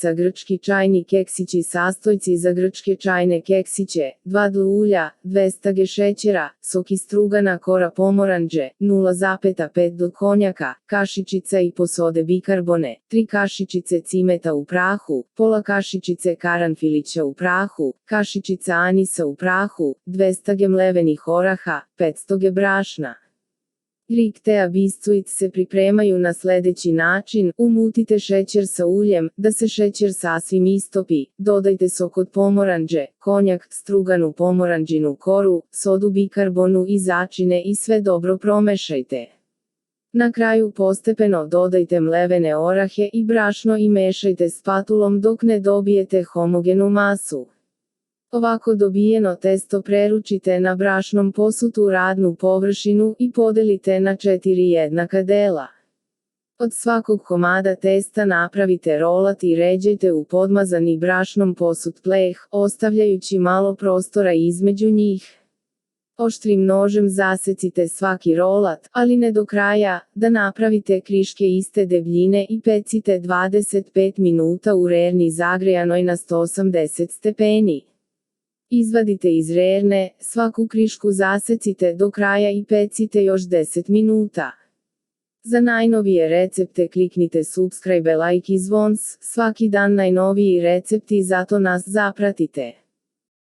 grčki čajni keksići sastojci za grčke čajne keksiće, 2 dl ulja, 200 g šećera, sok iz strugana kora pomoranđe, 0,5 dl konjaka, kašičica i po sode bikarbone, 3 kašičice cimeta u prahu, pola kašičice karanfilića u prahu, kašičica anisa u prahu, 200 g mlevenih oraha, 500 g brašna. Riktea biscuit se pripremaju na sledeći način: umutite šećer sa uljem, da se šećer sasvim istopi, dodajte sok od pomoranđe, konjak, struganu pomoranđinu koru, sodu bikarbonu i začine i sve dobro promešajte. Na kraju postepeno dodajte mlevene orahe i brašno i mešajte spatulom dok ne dobijete homogenu masu. Ovako dobijeno testo preručite na brašnom posutu radnu površinu i podelite na 4 jednaka dela. Od svakog komada testa napravite rolat i ređajte u podmazani brašnom posut pleh, ostavljajući malo prostora između njih. Oštrim nožem zasecite svaki rolat, ali ne do kraja, da napravite kriške iste debljine i pecite 25 minuta u rerni zagrejanoj na 180 stepeni. Izvadite iz rerne, svaku krišku zasecite do kraja i pecite još 10 minuta. Za najnovije recepte kliknite subscribe, like i zvons, svaki dan najnoviji recepti, zato nas zapratite.